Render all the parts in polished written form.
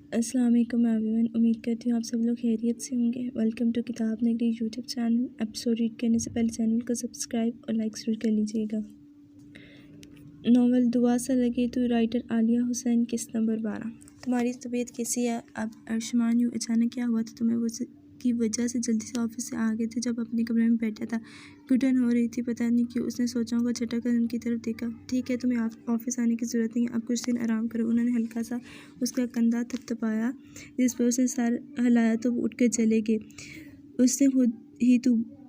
अस्सलाम वालेकुम एवरीवन। उम्मीद करती हूँ आप सब लोग खैरियत से होंगे। वेलकम टू किताब नगरी यूट्यूब चैनल। एपिसोड रीड करने से पहले चैनल को सब्सक्राइब और लाइक ज़रूर कर लीजिएगा। नॉवल दुआ सा लगे तो राइटर आलिया हुसैन, किस्त नंबर 12। तुम्हारी तबीयत कैसी है? अब अर्शमान यूँ अचानक क्या हुआ था तुम्हें? वो की वजह से जल्दी से ऑफिस से आ गए थे। जब अपने कमरे में बैठा था घुटन हो रही थी, पता नहीं क्यों उसने सोचा होगा, झटक कर उनकी तरफ देखा। ठीक है, तुम्हें ऑफिस आने की ज़रूरत नहीं है, अब कुछ दिन आराम करो। उन्होंने हल्का सा उसका कंधा थपथपाया, जिस पर उसने सर हिलाया तो वो उठ कर चले गए। उसने खुद ही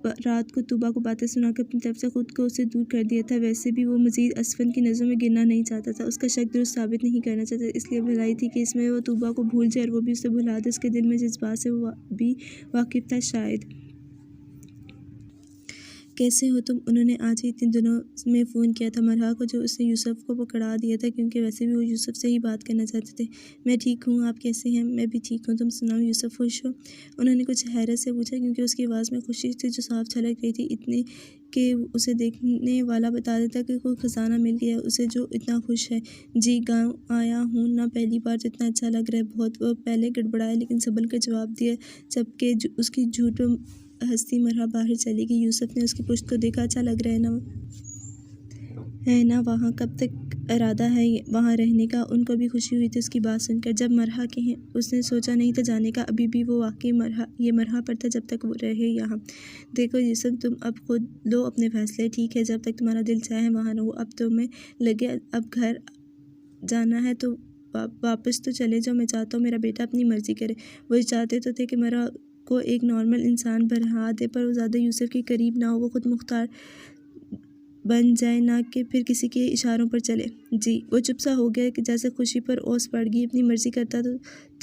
रात को तूबा को बातें सुनाकर अपनी तरफ से खुद को उससे दूर कर दिया था। वैसे भी वो मज़ीद असफन की नज़रों में गिरना नहीं चाहता था, उसका शक दुरुस्त साबित नहीं करना चाहता, इसलिए भलाई थी कि इसमें वो तूबा को भूल जाए और वो भी उसे भुला दे। उसके दिल में जिस बात से वो भी वाकिफ़ था, शायद कैसे हो तुम? उन्होंने आज ही इतने दिनों में फ़ोन किया था मरहा को, जो उसने यूसुफ को पकड़ा दिया था, क्योंकि वैसे भी वो यूसुफ से ही बात करना चाहते थे। मैं ठीक हूँ, आप कैसे हैं? मैं भी ठीक हूँ, तुम सुनाओ यूसुफ, खुश हो? उन्होंने कुछ हैरत से पूछा, क्योंकि उसकी आवाज़ में खुशी थी जो साफ झलक रही थी, इतने कि उसे देखने वाला बता देता कि कोई ख़जाना मिल गया उसे जो इतना खुश है। जी, गाँव आया हूँ ना, पहली बार तो इतना अच्छा लग रहा है बहुत। वो पहले गड़बड़ाया लेकिन संभल कर जवाब दिया, जबकि उसकी झूठ पर हंसती मरहा बाहर चली गई। यूसुफ ने उसकी पुश्त को देखा। अच्छा लग रहा है ना वहाँ? कब तक इरादा है वहाँ रहने का? उनको भी खुशी हुई थी उसकी बात सुनकर। जब मरहा के हैं, उसने सोचा नहीं था जाने का। अभी भी वो वाकई मरहा पर था जब तक वो रहे यहाँ। देखो यूसुफ, तुम अब खुद लो अपने फैसले, ठीक है? जब तक तुम्हारा दिल चाहे वहाँ रहो। अब तुम्हें लगे अब घर जाना है तो वापस तो चले जाओ। मैं चाहता हूँ मेरा बेटा अपनी मर्ज़ी करे। वो चाहते तो थे कि मरहा को एक नॉर्मल इंसान बना दे, पर वो ज़्यादा यूसुफ के करीब ना हो, वो खुद मुख्तार बन जाए, ना कि फिर किसी के इशारों पर चले। जी, वो चुप सा हो गया कि जैसे खुशी पर ओस पड़ गई। अपनी मर्ज़ी करता तो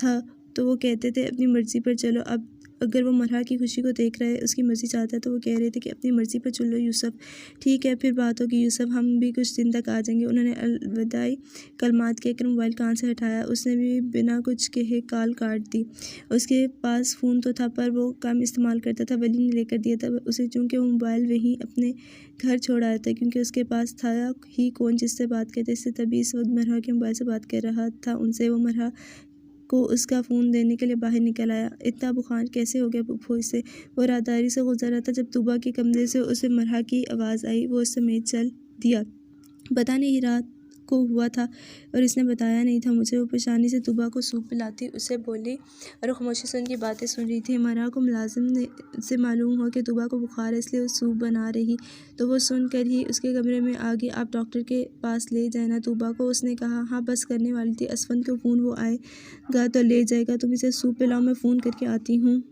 था तो वो कहते थे अपनी मर्ज़ी पर चलो। अब अगर वो मरहा की खुशी को देख रहा है, उसकी मर्ज़ी चाहता है, तो वो कह रहे थे कि अपनी मर्ज़ी पर चलो यूसुफ। ठीक है, फिर बात होगी यूसुफ, हम भी कुछ दिन तक आ जाएंगे। उन्होंने अलविदाई कलमात कहकर मोबाइल कान से हटाया। उसने भी बिना कुछ कहे कॉल काट दी। उसके पास फ़ोन तो था, पर वो कम इस्तेमाल करता था। वली ने लेकर दिया था उसे, चूँकि वो मोबाइल वहीं अपने घर छोड़ आया था, क्योंकि उसके पास था ही कौन जिससे बात करते। इससे तभी इस वक्त मरहा के मोबाइल से बात कर रहा था उनसे। वो मरहा को उसका फ़ोन देने के लिए बाहर निकल आया। इतना बुखार कैसे हो गया फूफो इसे? वो राहदारी से गुजर रहा था जब तूबा के कमरे से उसे मरहा की आवाज़ आई। वो उस समेत चल दिया। पता नहीं रात को हुआ था और इसने बताया नहीं था मुझे। वो परेशानी से तूबा को सूप पिलाती उसे बोली और खामोशी से उनकी बातें सुन रही थी। मरहा को मुलाजिम से मालूम हुआ कि तूबा को बुखार है, इसलिए वो सूप बना रही, तो वो सुनकर ही उसके कमरे में आ गई। आप डॉक्टर के पास ले जाना तूबा को, उसने कहा। हाँ, बस करने वाली थी। असफन को फ़ोन, वो आएगा तो ले जाएगा। तुम इसे सूप पिलाओ, मैं फ़ोन करके आती हूँ।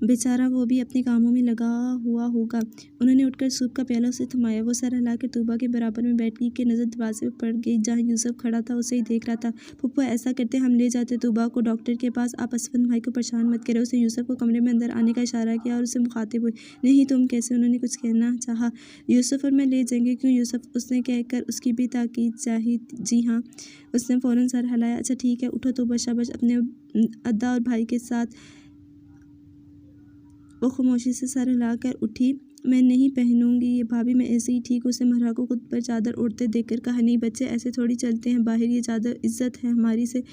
बेचारा वो भी अपने कामों में लगा हुआ होगा। उन्होंने उठकर सूप का प्याला उसे थमाया। वो सर हिलाकर तूबा के बराबर में बैठ गई कि नज़र दरवाजे पर पड़ गई, जहाँ यूसुफ खड़ा था, उसे ही देख रहा था। फुप्पो, ऐसा करते हम ले जाते तूबा को डॉक्टर के पास। आप असफन भाई को परेशान मत करो। उसने यूसुफ को कमरे में अंदर आने का इशारा किया और उसे मुखातिब हुई। नहीं, तुम कैसे? उन्होंने कुछ कहना चाहा। यूसुफ और मैं ले जाएंगे। क्यों यूसुफ? उसने कहकर उसकी भी ताकीद चाही। जी हाँ, उसने फ़ौरन सर हिलाया। अच्छा ठीक है, उठो तो शाबाश। अपने अद्दा और भाई के साथ वो खामोशी से सर हिलाकर उठी। मैं नहीं पहनूंगी ये भाभी, मैं ऐसे ही ठीक। उसे मरहा को खुद पर चादर ओढ़ते देखकर कहा। नहीं बच्चे, ऐसे थोड़ी चलते हैं बाहर, ये चादर इज्जत है हमारी से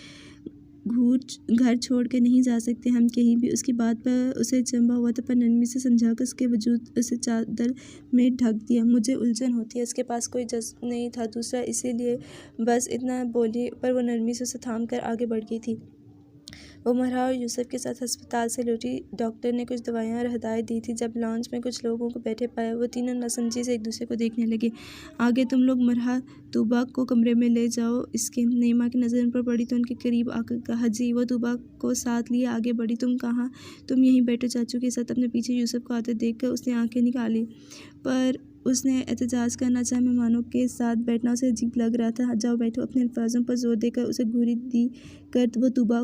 घर छोड़ के नहीं जा सकते हम कहीं भी। उसकी बात पर उसे चंबा हुआ था, पर नरमी से समझाकर उसके वजूद उसे चादर में ढक दिया। मुझे उलझन होती है, उसके पास कोई जज्ब नहीं था दूसरा, इसीलिए बस इतना बोली, पर वो नरमी से उसे थाम कर आगे बढ़ गई थी। वो मरहा और यूसुफ के साथ अस्पताल से लौटी। डॉक्टर ने कुछ दवाइयाँ और हदायत दी थी। जब लॉन्च में कुछ लोगों को बैठे पाया, वो तीनों नासमझी से एक दूसरे को देखने लगे। आगे तुम लोग मरहा तूबा को कमरे में ले जाओ। इसके नईमा की नज़र उन पर पड़ी तो उनके करीब आकर कहा। जी। वो तूबा को साथ लिए आगे बढ़ी। तुम कहाँ? तुम यहीं बैठो चाचू के साथ। अपने पीछे यूसुफ को आते देखकर उसने आंखें निकाली, पर उसने एहतजाज करना चाहा। मेहमानों के साथ बैठना उसे अजीब लग रहा था। जाओ बैठो। अपने अल्फाजों पर जोर देकर उसे घूरी दी कर वो तूबा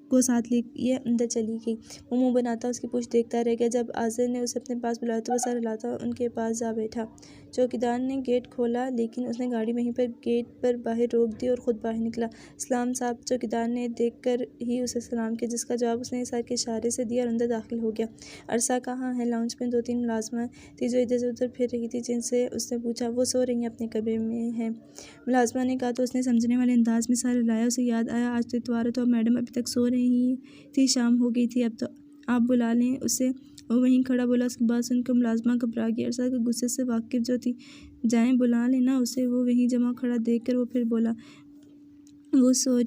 को साथ लिए अंदर चली गई। वो मुंह बनाता उसकी पूछ देखता रह गया। जब आज़र ने उसे अपने पास बुलाया तो वह सर हिलाता उनके पास जा बैठा। चौकीदार ने गेट खोला, लेकिन उसने गाड़ी वहीं पर गेट पर बाहर रोक दी और ख़ुद बाहर निकला। सलाम साहब। चौकीदार ने देखकर ही उसे सलाम किया, जिसका जवाब उसने सर के इशारे से दिया और अंदर दाखिल हो गया। अरसा कहाँ है? लाउंज में 2-3 मुलाजमा थी जो इधर से उधर फिर रही थी, जिनसे उसने पूछा। वो सो रही हैं, अपने कमरे में हैं, मुलाजमा ने कहा तो उसने समझने वाले अंदाज में सर हिलाया। उसे याद आया आज तो इतवार है, तो अब मैडम अभी तक सो रही थी, शाम हो गई थी, अब तो आप बुला लें उसे। वो वहीं खड़ा बोला। उसकी बात सुनकर मुलाजमा घबरा गई। अरसा के गुस्से से वाकिफ जो थी, जाएं बुला लेना उसे। वो वहीं जमा खड़ा देखकर वो फिर बोला, वो सो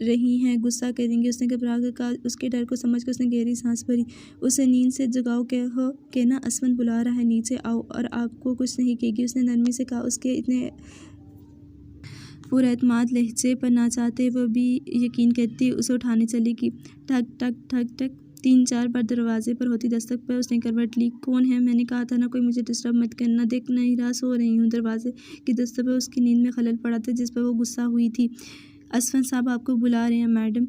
रही हैं, गुस्सा करेंगी, उसने घबरा कर कहा। उसके डर को समझकर उसने गहरी सांस भरी। उसे नींद से जगाओ, कहो के ना असवंत बुला रहा है, नीचे आओ और आपको कुछ नहीं कहेगी, उसने नरमी से कहा। उसके इतने पुरएतमाद लहजे पर ना चाहते वह भी यकीन करती उसे उठाने चली गई। ठक ठक ठक ठक 3-4 बार दरवाजे पर होती दस्तक पर उसने करवट ली। कौन है? मैंने कहा था ना कोई मुझे डिस्टर्ब मत करना। देख नहीं रहा सो रही हूँ। दरवाजे की दस्तक पर उसकी नींद में खलल पड़ा था, जिस पर वो गुस्सा हुई थी। असफंद साहब आपको बुला रहे हैं मैडम।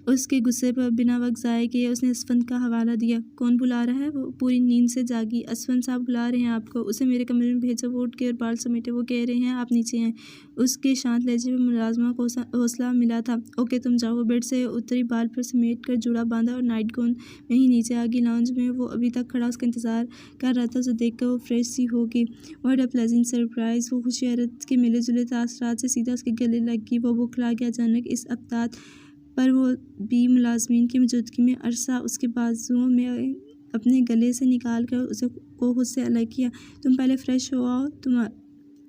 उसके गुस्से पर बिना वक्त ज़ाये किए उसने असफंद का हवाला दिया। कौन बुला रहा है? वो पूरी नींद से जागी। असफंद साहब बुला रहे हैं आपको, उसे मेरे कमरे में भेजो। वो उठ के और बाल समेटे। वो कह रहे हैं आप नीचे हैं। उसके शांत लहजे में मुलाजमा को हौसला मिला था। ओके तुम जाओ। बेड से उतरी, बाल पर समेट कर जुड़ा बांधा और नाइट गाउन में ही नीचे आ गई। लाउंज में वो अभी तक खड़ा उसका इंतजार कर रहा था। उसे देख कर वो फ्रेश सी हो गई। What a pleasant surprise. वो खुशी हैरत के मिले जुले तासरात से सीधा उसके गले लग गई। वो बुखला गया अचानक इस अब्तात पर, वो भी मुलाजमीन की मौजूदगी में। अरसा उसके बाजुओं में अपने गले से निकाल कर उसे को खुद से अलग किया। तुम पहले फ्रेश हो आओ,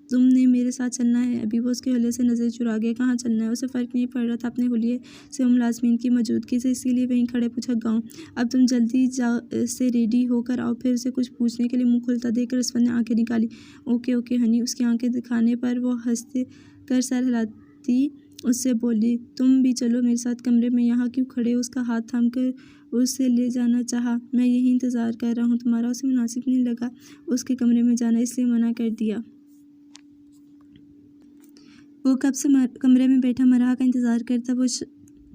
तुमने मेरे साथ चलना है। अभी वो उसके हुलिये से नज़र चुरा गया। कहाँ चलना है? उसे फ़र्क नहीं पड़ रहा था अपने हुलिये से मुलाजमीन की मौजूदगी से, इसीलिए वहीं खड़े पूछा गाँव। अब तुम जल्दी से रेडी होकर आओ। फिर उसे कुछ पूछने के लिए मुँह खुलता देखकर उसने ने आंखें निकाली। Okay okay Honey. उसकी आंखें दिखाने पर वो हंसते कर सर हिलाती उससे बोली, तुम भी चलो मेरे साथ कमरे में, यहाँ क्यों खड़े हो? उसका हाथ थाम कर उसे ले जाना चाहा। मैं यही इंतज़ार कर रहा हूँ तुम्हारा। उसे मुनासिब नहीं लगा उसके कमरे में जाना, इसलिए मना कर दिया। वो कब से कमरे में बैठा मरहा का इंतज़ार करता,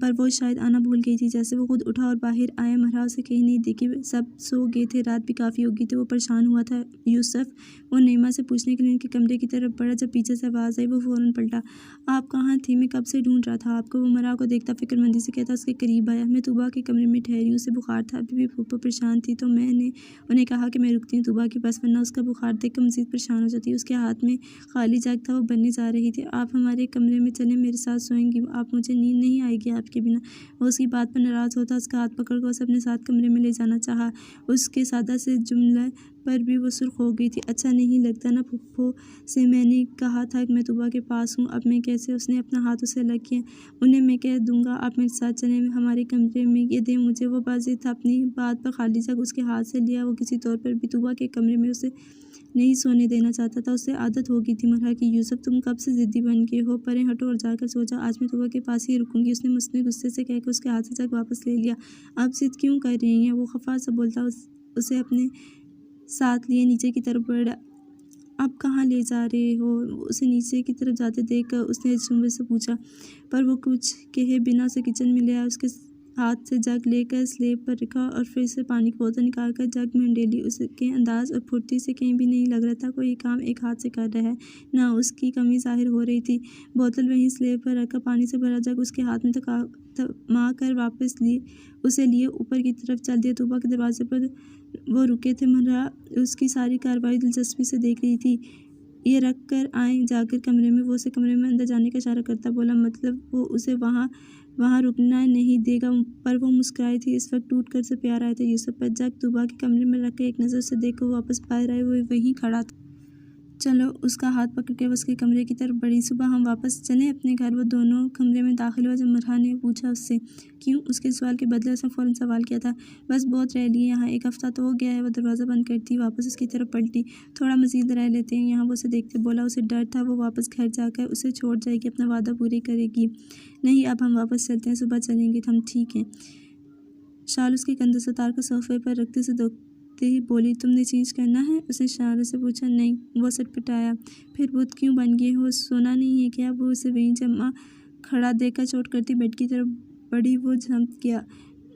पर वो शायद आना भूल गई थी। जैसे वो खुद उठा और बाहर आया, मरहा उसे कहीं नहीं दिखी। सब सो गए थे, रात भी काफ़ी हो गई थी। वो परेशान हुआ था। यूसुफ। वो नईमा से पूछने के लिए उनके कमरे की तरफ बढ़ा। जब पीछे से आवाज़ आई वो फ़ौरन पलटा। आप कहाँ थी? मैं कब से ढूंढ रहा था आपको। वो मरहा को देखता फिक्रमंदी से कहता। उसके करीब आया। मैं तूबा के कमरे में ठहरी हूँ, उसे बुखार था। अभी भी फूफा परेशान थी तो मैंने उन्हें कहा कि मैं रुकती हूँ तूबा के पास, वरना उसका बुखार देख कर मज़ीद परेशान हो जाती। उसके हाथ में खाली जग था, वो बनने जा रही थी। आप हमारे कमरे में चलें, मेरे साथ सोएंगी आप? मुझे नींद नहीं आएगी आपके बिना। वो उसकी बात पर नाराज़ होता, उसका हाथ पकड़कर उसे अपने साथ कमरे में ले जाना चाहा। उसके सादा से जुमले पर भी वो सुर्ख हो गई थी। अच्छा नहीं लगता ना फुफ्फो से मैंने कहा था कि मैं तूबा के पास हूँ, अब मैं कैसे? उसने अपना हाथ उसे अलग किया। उन्हें मैं कह दूँगा आप मेरे साथ चलें हमारे कमरे में, ये दें मुझे। वो बाज़ी था अपनी बात पर खाली जग उसके हाथ से लिया। वो किसी तौर पर भी तूबा के कमरे में उसे नहीं सोने देना चाहता था। उससे आदत हो गई थी मरहा की। यूसुफ तुम कब से ज़िद्दी बन गए हो? परे हटो और जाकर सो जाओ। आज मैं तूबा के पास ही रुकूंगी। उसने मुझसे गुस्से से कहकर उसके हाथ से जग वापस ले लिया। आप ज़िद क्यों कर रही हैं? वो खफा सा बोलता। उसे अपने साथ लिए नीचे की तरफ बढ़ा। आप कहाँ ले जा रहे हो? उसे नीचे की तरफ जाते देख कर उसने जुम्बे से पूछा, पर वो कुछ कहे बिना उसे किचन में ले आया। उसके हाथ से जग लेकर स्लेब पर रखा और फिर से पानी की बोतल निकालकर जग में अंडेली। उसके अंदाज और फुर्ती से कहीं भी नहीं लग रहा था कोई काम एक हाथ से कर रहा है, ना उसकी कमी जाहिर हो रही थी। बोतल वहीं स्लेब पर रखकर पानी से भरा जग उसके हाथ में थमा कर वापस उसे लिए ऊपर की तरफ चल दिया। तूबा के दरवाजे पर वो रुके थे। मरहा उसकी सारी कार्रवाई दिलचस्पी से देख रही थी। ये रख कर आए जाकर कमरे में। वो उसे कमरे में अंदर जाने का इशारा करता बोला, मतलब वो उसे वहाँ रुकना नहीं देगा। पर वो मुस्कुराई थी। इस वक्त टूट कर से प्यार आया था यूसुफ पर। जग तूबा के कमरे में रख कर एक नज़र से देख कर वो वापस बाहर आए। वो वहीं खड़ा था। चलो। उसका हाथ पकड़ के उसके कमरे की तरफ बढ़ी। सुबह हम वापस चलें अपने घर। वो दोनों कमरे में दाखिल हुआ। जब मरहा ने पूछा उससे क्यों, उसके सवाल के बदले उसने फ़ौरन सवाल किया था, बस बहुत रह लिए यहाँ, 1 हफ़्ता तो हो गया है। वो दरवाज़ा बंद करती वापस उसकी तरफ पलटी। थोड़ा मज़ीद रह लेते हैं यहाँ। वो उसे देखते बोला। उसे डर था वो वापस घर जाकर उसे छोड़ जाएगी, अपना वादा पूरी करेगी। नहीं अब हम वापस चलते हैं, सुबह चलेंगे। हम ठीक हैं। शाल उसके कंधे से उतार कर सोफे पर रखते से ही बोली, तुमने चेंज करना है? उसने इशारे से पूछा। नहीं। वो सटपटाया। फिर बुत क्यों बन गए हो? सोना नहीं है क्या? वो उसे वहीं जमा खड़ा देखकर चोट करती बेड की तरफ पड़ी। वो झंप गया।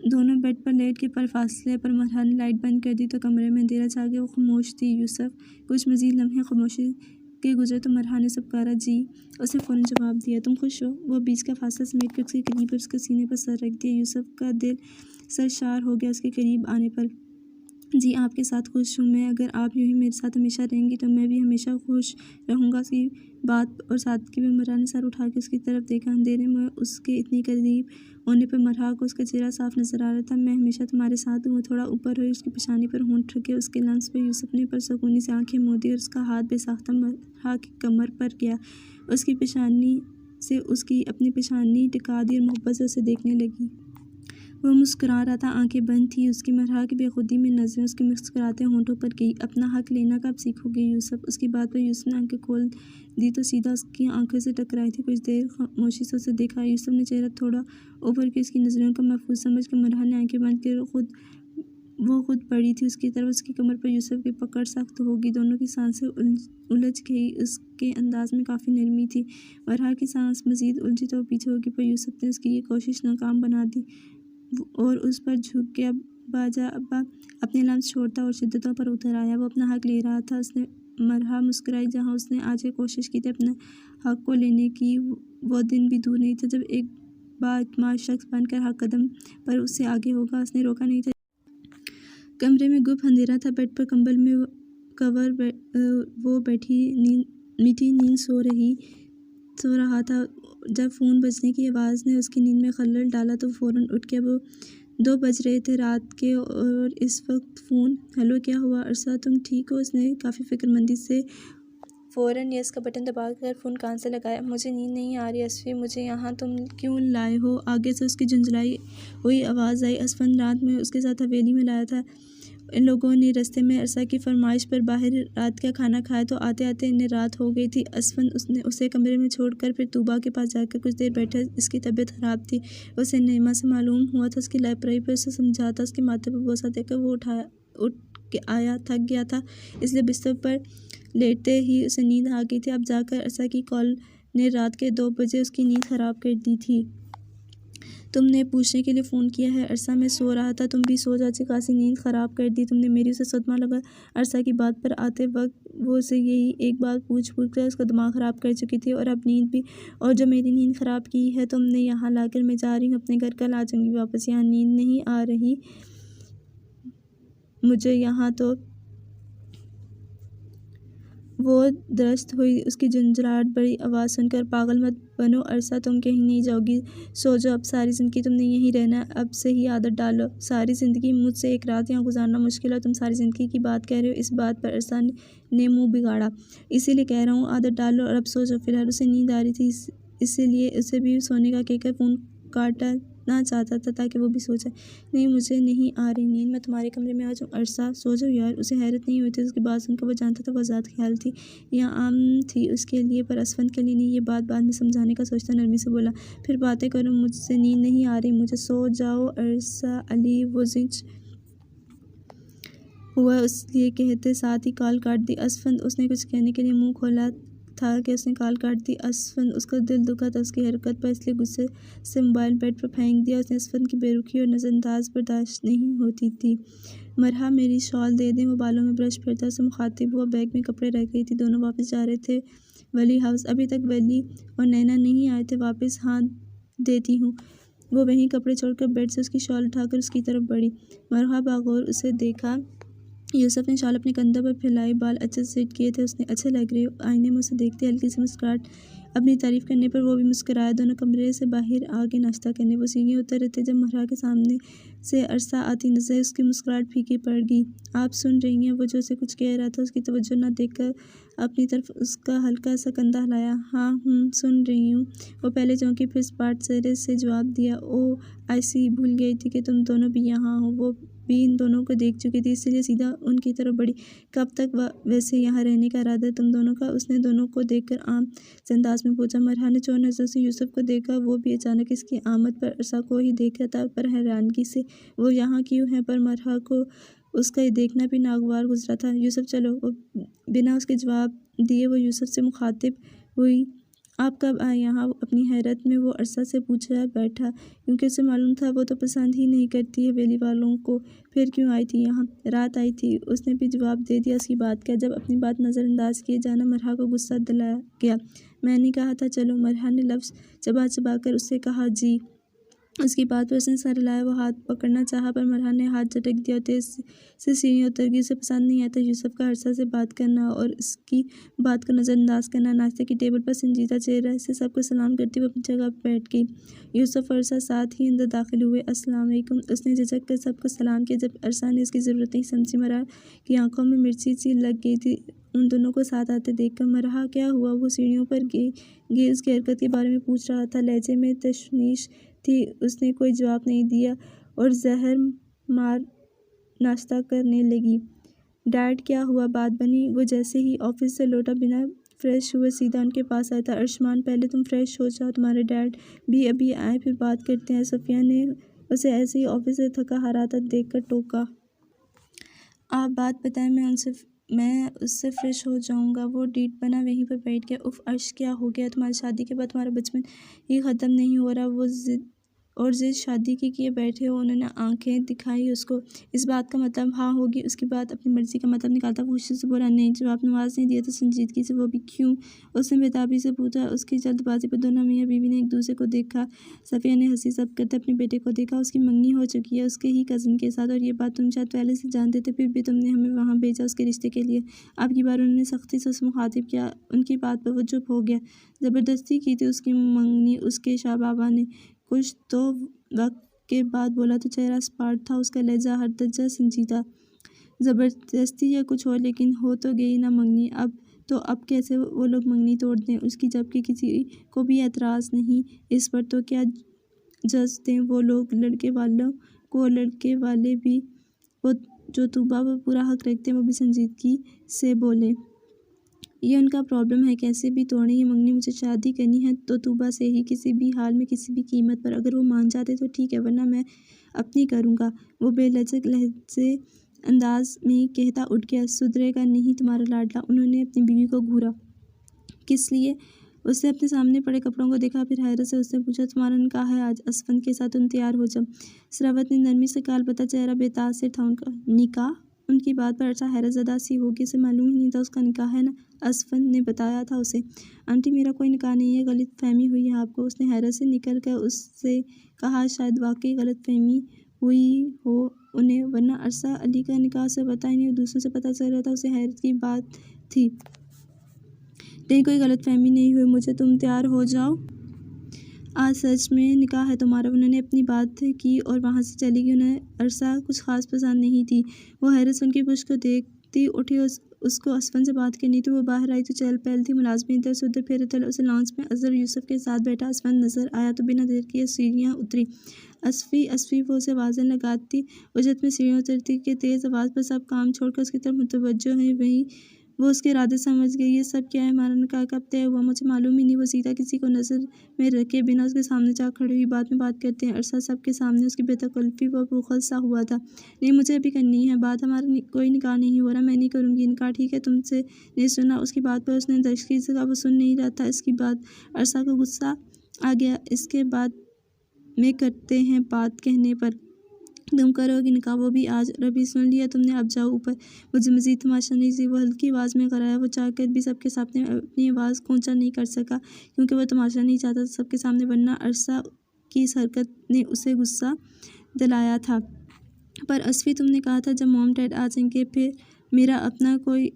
दोनों बेड पर लेट के पर फासले पर मरहा ने लाइट बंद कर दी तो कमरे में अंधेरा छा गया। वो खामोश थी। यूसुफ कुछ मजीद लम्हे खामोशी के गुजरे तो मरहा ने सबकारा जी। उसने फ़ौरन जवाब दिया, तुम खुश हो? वो बीच का फासला समेट कर उसके करीब और उसके सीने पर सर रख दिया। यूसुफ का दिल सरशार हो गया उसके करीब आने पर। जी आपके साथ खुश हूँ मैं। अगर आप यूँ ही मेरे साथ हमेशा रहेंगी तो मैं भी हमेशा खुश रहूँगा। उसकी बात और सादगी में मरहा ने सर उठा के उसकी तरफ देखा। अंधेरे में उसके इतनी करीब होने पर मरहा को उसका चेहरा साफ नजर आ रहा था। मैं हमेशा तुम्हारे साथ हूँ। थोड़ा ऊपर हुई, उसकी पेशानी पर होंठ रखे। उसके लम्स पर यूसुफ ने परसकूनी से आंखें मोदी और उसका हाथ बेसाख्ता मरहा की कमर पर गया। उसकी पेशानी से उसकी अपनी पेशानी टिका दी और मोहब्बत से उसे देखने लगी। वो मुस्कुरा रहा था, आंखें बंद थी उसकी। मरहा की बेखुदी में नजरें उसके मुस्कुराते होंठों पर गई। अपना हक लेना कब सीखोगे यूसुफ? उसकी बात पर यूसुफ ने आंखें खोल दी तो सीधा उसकी आंखों से टकराई थी। कुछ देर खामोशी से उसे देखा। यूसुफ ने चेहरा थोड़ा ऊपर की उसकी नजरों को महफूज समझ कर मरहा ने आंखें बंद कर वो खुद पड़ी थी उसकी तरफ। उसकी कमर पर यूसुफ की पकड़ सख्त होगी। दोनों की सांसें उलझ गई। उसके अंदाज में काफ़ी नरमी थी। मरहा की सांस मजीद उलझी तो वो पीछे होगी पर यूसुफ ने उसकी ये कोशिश नाकाम बना दी और उस पर झुक गया। बाजा अब्बा अपने लम्स छोड़ता और शिद्दतों पर उतर आया। वो अपना हक ले रहा था। उसने मरहा मुस्कुराई। जहाँ उसने आज ये कोशिश की थी अपने हक को लेने की, वो दिन भी दूर नहीं था जब एक बाएतमाद शख्स बनकर हक कदम पर उससे आगे होगा। उसने रोका नहीं था। कमरे में गुप अंधेरा था। बेड पर कंबल में कवर वो बैठी मीठी नींद सो रहा था। जब फ़ोन बजने की आवाज़ ने उसकी नींद में खलल डाला तो फ़ौरन उठ गया। वो 2 बज रहे थे रात के और इस वक्त फ़ोन। हेलो, क्या हुआ अरसा, तुम ठीक हो? उसने काफ़ी फिक्रमंदी से फ़ौरन यस का बटन दबाकर फ़ोन कान से लगाया। मुझे नींद नहीं आ रही असफ़ी, मुझे यहाँ तुम क्यों लाए हो? आगे से उसकी झुंझलाई हुई आवाज़ आई। असफन रात में उसके साथ हवेली में लाया था। इन लोगों ने रास्ते में अरसा की फरमाइश पर बाहर रात का खाना खाया तो आते आते इन्हें रात हो गई थी। असफन उसने उसे कमरे में छोड़कर फिर तूबा के पास जाकर कुछ देर बैठा। इसकी तबीयत ख़राब थी। उसे नईमा से मालूम हुआ था। उसकी लाइब्रेरी पर उसे समझा था। उसके माथे पर बोसा देकर वो उठ के आया, थक गया था इसलिए बिस्तर पर लेटते ही उसे नींद आ गई थी। अब जाकर अरसा की कॉल ने रात के 2 बजे उसकी नींद ख़राब कर दी थी। तुमने पूछने के लिए फ़ोन किया है अरसा? मैं सो रहा था, तुम भी सो जा। अच्छी खासी नींद ख़राब कर दी तुमने मेरी। उसे सदमा लगा। अरसा की बात पर आते वक्त वो उसे यही एक बात पूछ कर उसका दिमाग ख़राब कर चुकी थी और अब नींद भी। और जो मेरी नींद ख़राब की है तुमने यहाँ लाकर, मैं जा रही हूँ अपने घर। कल आ जाऊँगी वापस। यहाँ नींद नहीं आ रही मुझे यहाँ तो। वो दरस्त हुई। उसकी झुंझलाहट बड़ी आवाज़ सुनकर। पागल मत बनो अरसा, तुम कहीं नहीं जाओगी। सो जाओ। अब सारी ज़िंदगी तुमने यहीं रहना है। अब से ही आदत डालो। सारी ज़िंदगी मुझसे एक रात यहाँ गुजारना मुश्किल है। तुम सारी ज़िंदगी की बात कह रहे हो। इस बात पर अरसा ने मुँह बिगाड़ा। इसीलिए कह रहा हूँ आदत डालो और अब सो जाओ। फिलहाल उसे नींद आ रही थी इसीलिए उसे भी सोने का कहकर फ़ोन काटना चाहता था ताकि वो भी सो जाए। नहीं, मुझे नहीं आ रही नींद, मैं तुम्हारे कमरे में आ जाऊँ। अरसा सो जाओ यार। उसे हैरत नहीं हुई थी उसकी बात सुनकर। वो जानता था वो आज़ाद ख्याल थी या आम थी उसके लिए पर असफन के लिए नहीं। ये बात बाद में समझाने का सोचता नरमी से बोला, फिर बातें करो, मुझसे नींद नहीं आ रही मुझे। सो जाओ अरसा। अली वो जिंच हुआ इसलिए कहते साथ ही कॉल काट दी। असफन उसने कुछ कहने के लिए मुंह खोला था कि उसने कॉल काट दी। असफन उसका दिल दुखा था उसकी हरकत पर, इसलिए गुस्से से मोबाइल बेड पर फेंक दिया। उसने असफन की बेरुखी और नज़रअंदाज बर्दाश्त नहीं होती थी। मरहा मेरी शॉल दे दें। वो बालों में ब्रश फिरता से मुखातिब हुआ। बैग में कपड़े रह गई थी। दोनों वापस जा रहे थे वली हाउस। अभी तक वली और नैना नहीं आए थे। वापस हाँ देती हूँ। वो वहीं कपड़े छोड़कर बेड से उसकी शॉल उठाकर उसकी तरफ बढ़ी। मरहा बागौर उसे देखा। यूसुफ ने शॉल अपने कंधों पर फैलाई। बाल अच्छे से सेट किए थे उसने। अच्छे लग रहे हो। आईने में उसे देखते हल्की सी मुस्कुराहट। अपनी तारीफ करने पर वो भी मुस्कुराया। दोनों कमरे से बाहर आगे नाश्ता करने। वो सीढ़ियाँ उतर रहे थे जब मरहा के सामने से अरसा आती नजर उसकी मुस्कुराहट फीकी पड़ गई। आप सुन रही हैं? वो जो उसे कुछ कह रहा था उसकी तवज्जो न देखकर अपनी तरफ उसका हल्का सा कंधा हिलाया। हाँ सुन रही हूँ। वो पहले चौंकी फिर स्पाट चेहरे से जवाब दिया। ओ ऐसी भूल गई थी कि तुम दोनों भी यहाँ हो। वो भी इन दोनों को देख चुकी थी इसलिए सीधा उनकी तरफ बढ़ी। कब तक वैसे यहाँ रहने का इरादा है तुम दोनों का? उसने दोनों को देखकर आम से अंदाज में पूछा। मरहा ने चौर नज़र से यूसुफ को देखा। वो भी अचानक इसकी आमद पर अरसा को ही देख रहा था पर हैरानगी से। वो यहाँ क्यों है? पर मरहा को उसका ये देखना भी नागवार गुजरा था। यूसुफ चलो। वो बिना उसके जवाब दिए वो यूसुफ से मुखातिब हुई। आप कब आए यहाँ? अपनी हैरत में वो अरसा से पूछा बैठा, क्योंकि उसे मालूम था वो तो पसंद ही नहीं करती हवेली वालों को। फिर क्यों आई थी यहाँ? रात आई थी। उसने भी जवाब दे दिया उसकी बात का। जब अपनी बात नज़रअंदाज किए जाना मरहा को गुस्सा दिलाया गया। मैंने कहा था चलो, मरहा ने लफ्ज़ चबा चबा कर उससे कहा। जी। उसकी बात पर उसने सर हिलाया। वो हाथ पकड़ना चाहा पर मरहा ने हाथ झटक दिया और तेज़ से सीढ़ियाँ उतर गई। उसे पसंद नहीं आता यूसुफ का अरसा से बात करना और उसकी बात को नज़रअंदाज करना। नाश्ते की टेबल पर संजीदा चेहरे से सबको सलाम करती हुए अपनी जगह पर बैठ गई। यूसुफ और अरसा साथ ही अंदर दाखिल हुए। अस्सलाम वालेकुम, उसने झिझक कर सबको सलाम किया। जब अरसा ने उसकी ज़रूरत नहीं समझी, मरहा की आंखों में मिर्ची सी लग गई थी उन दोनों को साथ आते देखकर। मरहा क्या हुआ? वो सीढ़ियों पर गे उसकी हरकत के बारे में पूछ रहा था। लहजे में तशवीश थी। उसने कोई जवाब नहीं दिया और जहर मार नाश्ता करने लगी। डैड क्या हुआ? बात बनी। वो जैसे ही ऑफिस से लौटा बिना फ्रेश हुए सीधा उनके पास आया था। अर्शमान, पहले तुम फ्रेश हो जाओ, तुम्हारे डैड भी अभी आए, फिर बात करते हैं। सफ़िया ने उसे ऐसे ही ऑफिस से थका हारा देखकर टोका। आप बात बताएं, मैं उससे फ्रेश हो जाऊंगा। वो डीट बना वहीं पर बैठ गया। उफ अर्श, क्या हो गया? तुम्हारी शादी के बाद तुम्हारा बचपन ही ख़त्म नहीं हो रहा। वो जिद शादी की किए बैठे हो। उन्होंने आंखें दिखाई उसको। इस बात का मतलब हाँ होगी। उसकी बात अपनी मर्जी का मतलब निकालता वो खुशी से बोला। नहीं। जवाब नवाज नहीं दिया तो संजीदगी से। वो भी क्यों? उसने बेताबी से पूछा। उसकी जल्दबाजी पर दोनों मियाँ बीवी ने एक दूसरे को देखा। सफ़िया ने हंसी सब करते अपने बेटे को देखा। उसकी मंगनी हो चुकी है उसके ही कज़न के साथ, और ये बात तुम शायद पहले से जानते थे, फिर भी तुमने हमें वहाँ भेजा उसके रिश्ते के लिए। आपकी बार उन्होंने सख्ती से उसे मुखातिब किया। उनकी बात पर वो चुप हो गया। ज़बरदस्ती की थी उसकी मंगनी उसके शाह बाबा ने। कुछ तो वक्त के बाद बोला तो चेहरा स्पार्ट था, उसका लहजा हर दर्जा संजीदा। ज़बरदस्ती या कुछ और, लेकिन हो तो गई ना मंगनी। अब कैसे वो लोग मंगनी तोड़ दें उसकी, जबकि किसी को भी एतराज़ नहीं इस पर, तो क्या जज दें वो लोग लड़के वालों को? लड़के वाले भी वो जो तूबा पर पूरा हक रखते हैं वो भी संजीदगी से बोले। ये उनका प्रॉब्लम है, कैसे भी तोड़ें ये मंगनी। मुझे शादी करनी है तो तूबा से ही, किसी भी हाल में, किसी भी कीमत पर। अगर वो मान जाते तो ठीक है, वरना मैं अपनी करूँगा। वो बेलजक लहजे अंदाज में कहता उठ गया। सुधरेगा नहीं तुम्हारा लाडला। उन्होंने अपनी बीवी को घूरा। किस लिए? उसने अपने सामने पड़े कपड़ों को देखा, फिर हैरत से उसने पूछा, तुम्हारा निकाह है आज असफन के साथ, तुम तैयार हो जाओ। सरावत ने नरमी से गाल बता, चेहरा बेताज से था उनका। निकाह? उनकी बात पर अच्छा हैरत ज़दा सी होगी। उसे मालूम ही नहीं था उसका निकाह है ना। असफन ने बताया था उसे। आंटी, मेरा कोई निकाह नहीं है, गलत फहमी हुई है आपको। उसने हैरत से निकल कर उससे कहा। शायद वाकई गलत फहमी हुई हो उन्हें, वरना अरसा अली का निकाह से पता ही नहीं, दूसरों से पता चल रहा था। उसे हैरत की बात थी। नहीं, कोई गलत फहमी नहीं हुई मुझे। तुम तैयार हो जाओ, आज सच में निकाह है तुम्हारा। उन्होंने अपनी बात की और वहाँ से चली गई। उन्हें अरसा कुछ खास पसंद नहीं थी। वो हैरत से उनकी पुश्त को देखती उठी। उसको असफन से बात करनी थी। वो बाहर आई तो चहल पहल थी। मुलाजमी इधर से उधर फेरे थे। उसे लॉन्च में अजहर यूसुफ के साथ बैठा असफन नजर आया तो बिना देर किए सीढ़ियाँ उतरी। असफी वो उसे आवाज़ें लगाती उजत में सीढ़ियाँ उतरती कि तेज़ आवाज़ पर सब काम छोड़कर उसकी तरफ मुतवज्जो हैं। वहीं वो उसके इरादे समझ गई। ये सब क्या है? हमारा निकाह कब तय हुआ? मुझे मालूम ही नहीं। वो सीधा किसी को नज़र में रखे बिना उसके सामने जा खड़ी हुई। बाद में बात करते हैं। अरसा सबके सामने उसकी बेतकल्फ़ी व बुग़्ज़ सा हुआ था। नहीं, मुझे अभी करनी है बात। हमारा कोई निकाह नहीं हो रहा। मैं नहीं करूँगी निकाह, ठीक है? तुमसे ने सुना उसकी बात पर उसने दशकी से कहा। वो सुन नहीं रहा था इसकी बात। अरसा को गुस्सा आ गया। इसके बाद में करते हैं बात कहने पर। तुम करोगी निकाह, वो भी आज। रबी, सुन लिया तुमने, अब जाओ ऊपर। मुझे मज़ीद तमाशा नहीं थी। वो हल्की आवाज़ में कराया। वो चाहकर भी सबके सामने अपनी आवाज़ को ऊंचा नहीं कर सका, क्योंकि वह तमाशा नहीं चाहता था सबके सामने, वरना अरसा की इस हरकत ने उसे गुस्सा दिलाया था। पर असफी, तुमने कहा था जब मॉम डैड आ जाएंगे, फिर मेरा अपना कोई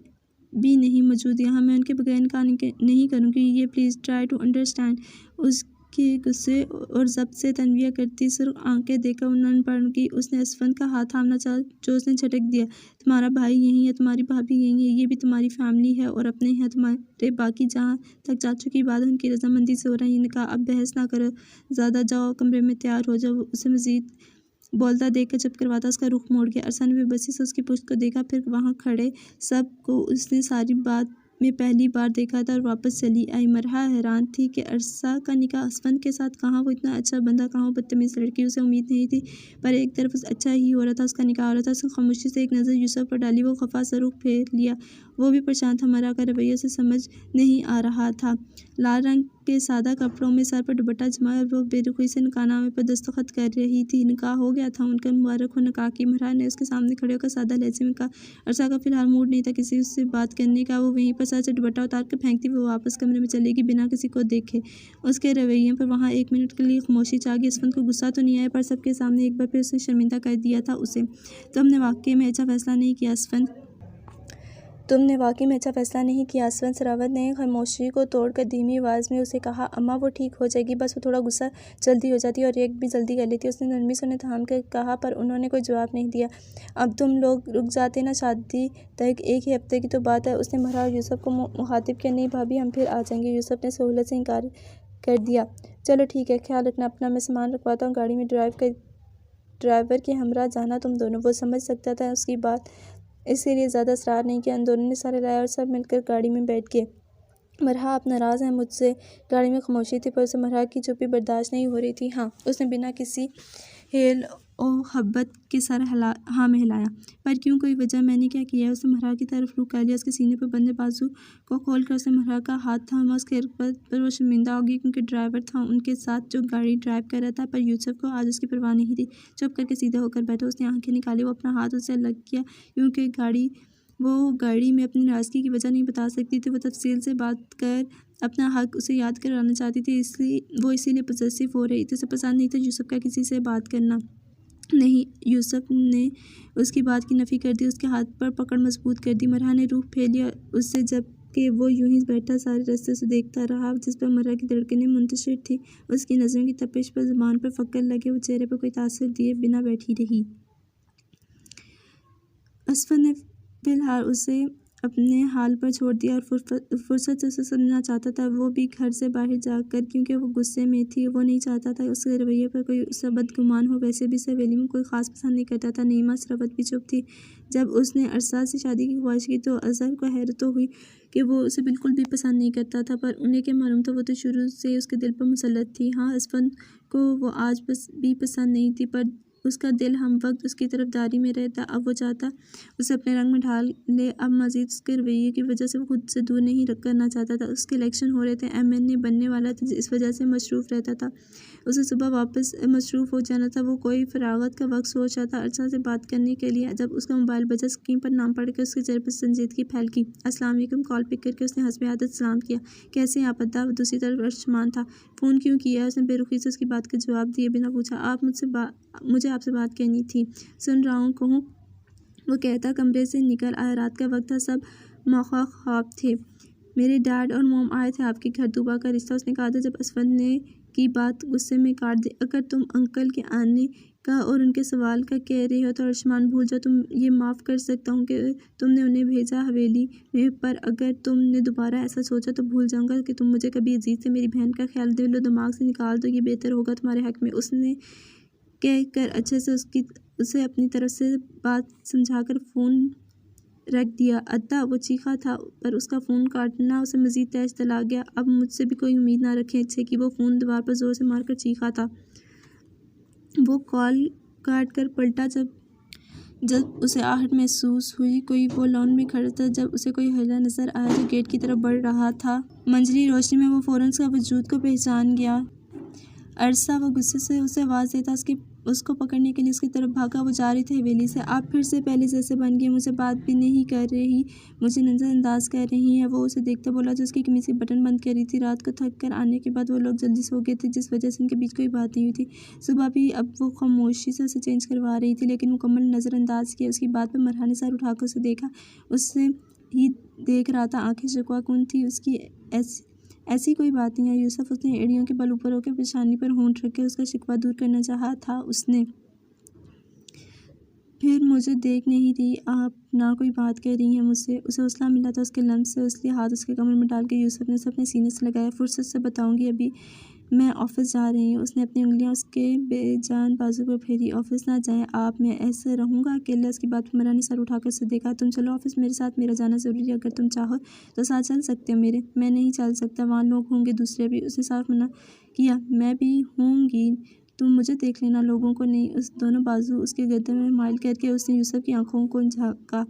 भी नहीं मौजूद यहाँ, मैं उनके बगैर निकाह नहीं करूँगी। ये प्लीज़ ट्राई टू अंडरस्टैंड। उसके गुस्से और ज़ब्त से तन्विया करती सुर्ख आंखें देखकर उन्होंने पढ़ की। उसने असफन का हाथ थामना चाहा जो उसने झटक दिया। तुम्हारा भाई यहीं है, तुम्हारी भाभी यहीं है, ये भी तुम्हारी फैमिली है और अपने हैं तुम्हारे बाकी। जहाँ तक चाचू की बात है उनकी रजामंदी से हो रहा है ये निकाह। अब बहस ना करो ज़्यादा, जाओ कमरे में तैयार हो जाओ। उसे मज़ीद बोलता देखकर जब करवाता उसका रुख मोड़ गया। अरसा ने बेबसी से उसकी पुश्त को देखा, फिर वहाँ खड़े सब को उसने सारी बात में पहली बार देखा था और वापस चली आई। मरहा हैरान थी कि अरसा का निकाह असफन के साथ। कहाँ वो इतना अच्छा बंदा, कहाँ वो बदतमीज़ लड़की। उसे उम्मीद नहीं थी, पर एक तरफ अच्छा ही हो रहा था, उसका निकाह हो रहा था। उसने खामोशी से एक नज़र यूसुफ पर डाली। वो खफा सा रुख फेर लिया। वो भी परेशान था। मरहा का रवैया उसे समझ नहीं आ रहा था। लाल रंग के सादा कपड़ों में सर पर दुपट्टा जमाए और वो बेरुखी से निकाहनामे पर दस्तखत कर रही थी। निकाह हो गया था उनका, मुबारक हो निकाह की। मरहा ने उसके सामने खड़े होकर सादा लहजे में कहा। अरसा का फिलहाल मूड नहीं था किसी से बात करने का। वो वहीं पर सर से दुपट्टा उतार कर फेंकती वो वापस कमरे में चलेगी बिना किसी को देखे। उसके रवैये पर वहाँ 1 मिनट के लिए खामोशी छा गई। असफंद को गुस्सा तो नहीं आया, पर सबके सामने एक बार फिर उसने शर्मिंदा कर दिया था उसे। तुमने वाकई में अच्छा फैसला नहीं किया असफंद। तुमने वाकई में अच्छा फैसला नहीं किया असफंद। सरावत ने खामोशी को तोड़कर धीमी आवाज़ में उसे कहा। अम्मा वो ठीक हो जाएगी, बस वो थोड़ा गुस्सा जल्दी हो जाती है और रिएक्ट भी जल्दी कर लेती है। उसने नरमी से उन्हें थाम कर कहा, पर उन्होंने कोई जवाब नहीं दिया। अब तुम लोग रुक जाते ना, शादी तक 1 ही हफ्ते की तो बात है। उसने मरहा और यूसुफ को मुखातिब किया। नहीं भाभी, हम फिर आ जाएंगे। यूसुफ ने सहूलत से इनकार कर दिया। चलो ठीक है, ख्याल रखना अपना। मैं सामान रखवाता हूँ गाड़ी में। ड्राइवर के हमरा जाना तुम दोनों। वो समझ सकता था उसकी बात, इसीलिए ज़्यादा असरार नहीं किया। उन दोनों ने सारे लाया और सब मिलकर गाड़ी में बैठ गए। मरहा आप नाराज़ हैं मुझसे। गाड़ी में खामोशी थी, पर उसे मरहा की चुप्पी बर्दाश्त नहीं हो रही थी। हाँ, उसने बिना किसी हेल ओ हब्बत के सर हाँ में हिलाया। पर क्यों, कोई वजह? मैंने क्या किया है? उसने मरहा की तरफ रुख कर लिया। उसके सीने पर बंधे बाजू को खोल कर उसने मरहा का हाथ थामा। उसके हरकत पर वो शर्मिंदा हो गई, क्योंकि ड्राइवर था उनके साथ जो गाड़ी ड्राइव कर रहा था। पर यूसुफ को आज उसकी परवाह नहीं थी। चुप करके सीधा होकर बैठा। उसने आंखें निकाली। वो अपना हाथ उससे लग गया, क्योंकि वो गाड़ी में अपनी नाराज़गी की वजह नहीं बता सकती थी। वो तफसील से बात कर अपना हक उसे याद कराना चाहती थी, इसीलिए पॉसेसिव हो रही थी। उसे पसंद नहीं था यूसुफ का किसी से बात करना। नहीं, यूसुफ ने उसकी बात की नफ़ी कर दी। उसके हाथ पर पकड़ मजबूत कर दी। मरहा ने रुख फेर लिया उससे, जबकि वो यूं ही बैठा सारे रास्ते से देखता रहा, जिस पर मरहा की धड़कनें मुंतशिर थी। उसकी नज़रों की तपिश पर ज़ुबान पर फक्कर लगे। वो चेहरे पर कोई तासुर दिए बिना बैठी रही। असफर ने फिलहाल उसे अपने हाल पर छोड़ दिया और फुर्सत से उसे समझना चाहता था। वो भी घर से बाहर जाकर, क्योंकि वो गुस्से में थी। वो नहीं चाहता था उसके रवैये पर कोई उसे बदगुमान हो। वैसे भी उसे हवेली में कोई ख़ास पसंद नहीं करता था। नीमा सरावत भी चुप थी। जब उसने अरसा से शादी की ख्वाहिश की तो अज़हर को हैरत तो हुई कि वो उसे बिल्कुल भी पसंद नहीं करता था, पर उन्हें क्या मालूम था, वो तो शुरू से उसके दिल पर मुसल्लत थी। हाँ, असफर को वो आज भी पसंद नहीं थी, पर उसका दिल हम वक्त उसकी तरफदारी में रहता। अब वो चाहता उसे अपने रंग में ढाल ले। अब मज़ीद उसके रवैये की वजह से वो खुद से दूर नहीं करना चाहता था। उसके इलेक्शन हो रहे थे, MNA बनने वाला था, इस वजह से मसरूफ़ रहता था। उसे सुबह वापस मसरूफ़ हो जाना था। वो कोई फ़रागत का वक्त सोच रहा था अरसा से बात करने के लिए। जब उसका मोबाइल बजा, स्क्रीन पर नाम पढ़ के उसके चेहरे पर संजीदगी फैल गई। अस्सलाम वालेकुम। कॉल पिक करके उसने हस्ब आदत सलाम किया। कैसे हैं आप अद्दा? दूसरी तरफ अर्शमान था। फ़ोन क्यों किया? उसने बेरुखी से उसकी बात का जवाब दिए बिना पूछा। मुझे आपसे बात करनी थी। सुन रहा हूँ, कहूँ। वो कहता कमरे से निकल आया। रात का वक्त था, सब मौका ख्वाब थे। मेरे डैड और मॉम आए थे आपके घर, दुबा का रिश्ता। उसने कहा था जब असफर ने की बात गुस्से में काट दी। अगर तुम अंकल के आने का और उनके सवाल का कह रहे हो तो अर्शमान भूल जाओ। तुम ये माफ़ कर सकता हूँ कि तुमने उन्हें भेजा हवेली में, पर अगर तुमने दोबारा ऐसा सोचा तो भूल जाऊँगा कि तुम मुझे कभी अजीज़ से मेरी बहन का ख्याल दिलो दिमाग से निकाल दो। ये बेहतर होगा तुम्हारे हक़ में। उसने कह कर अच्छे से उसे अपनी तरफ से बात समझाकर फ़ोन रख दिया। अद्दा, वो चीखा था, पर उसका फ़ोन काटना उसे मज़ीद तेज दिला गया। अब मुझसे भी कोई उम्मीद ना रखें अच्छे की। वो फ़ोन दीवार पर ज़ोर से मारकर चीखा था। वो कॉल काट कर पलटा जब उसे आहट महसूस हुई। कोई वो लॉन में खड़ा था। जब उसे कोई हल्ला नज़र आया जो गेट की तरफ बढ़ रहा था। मंझली रोशनी में वो फ़ौरन उसका वजूद को पहचान गया। अरसा, वो गुस्से से उसे आवाज़ देता उसको पकड़ने के लिए उसकी तरफ भागा। वो जा रही थी हवेली से। आप फिर से पहले जैसे बन गए, मुझे बात भी नहीं कर रही, मुझे नज़रअंदाज कर रही हैं। वो उसे देखता बोला जो उसकी कमीज़ की बटन बंद कर रही थी। रात को थक कर आने के बाद वो लोग जल्दी सो गए थे, जिस वजह से उनके बीच कोई बात नहीं हुई थी। सुबह भी अब वो खामोशी से उसे चेंज करवा रही थी, लेकिन मुकम्मल नज़रअंदाज किया। उसकी बात पर मरहा ने सर उठाकर उसे देखा। उससे ही देख रहा था। आंखें शिकवा-कुन थी उसकी। ऐसी कोई बात नहीं है यूसुफ। उसने एड़ियों के बल ऊपर होकर पेशानी पर होंठ रखे उसका शिकवा दूर करना चाहा था उसने। फिर मुझे देख नहीं रही आप, ना कोई बात कर रही हैं मुझसे। उसे हौसला मिला था उसके लम्स से। उसके हाथ उसके कमर में डाल के यूसुफ ने उसे अपने सीने से लगाया। फुर्सत से बताऊंगी, अभी मैं ऑफ़िस जा रही हूँ। उसने अपनी उंगलियां उसके बेजान बाजू पर फेरी। ऑफ़िस ना जाएं आप, मैं ऐसे रहूँगा अकेला। उसकी बात पर मरहा ने सर उठाकर उसे देखा। तुम चलो ऑफ़िस मेरे साथ, मेरा जाना ज़रूरी है। अगर तुम चाहो तो साथ चल सकते हो मेरे। मैं नहीं चल सकता, वहाँ लोग होंगे दूसरे भी। उसने साफ मना किया। मैं भी होंगी, तुम मुझे देख लेना, लोगों को नहीं। उस दोनों बाजू उसके गर्दन में माइल करके उसने यूसुफ की आंखों को झाँका।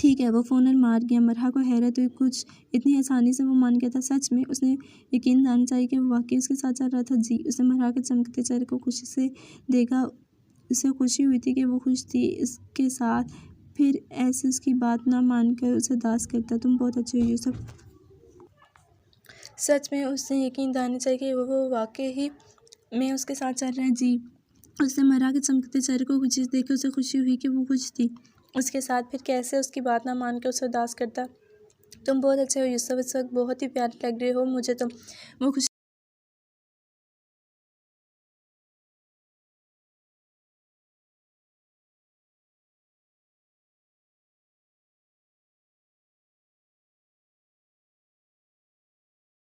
ठीक है। वो फ़ौरन मार गया। मरहा को हैरत हुई, कुछ इतनी आसानी से वो मान गया था। सच में? उसने यकीन दिलाना चाहिए कि वो वाकई उसके साथ चल रहा था। जी। उसने मरहा के चमकते चेहरे को खुशी से देखा। उसे खुशी हुई थी कि वो खुश थी इसके साथ। फिर ऐसे उसकी बात ना मानकर उसे दास करता। तुम बहुत अच्छे हो यूसुफ। सच में? उसने यकीन दिलाना चाहिए कि वो वाकई ही में उसके साथ चल रहा है। जी। उसने मरहा के चमकते चेहरे को खुशी से देखा। उसे खुशी हुई कि वो खुश थी उसके साथ। फिर कैसे उसकी बात ना मानकर उसे उदास करता। तुम बहुत अच्छे हो यूसुफ, इस वक्त बहुत ही प्यारे लग रहे हो मुझे तुम। वो खुश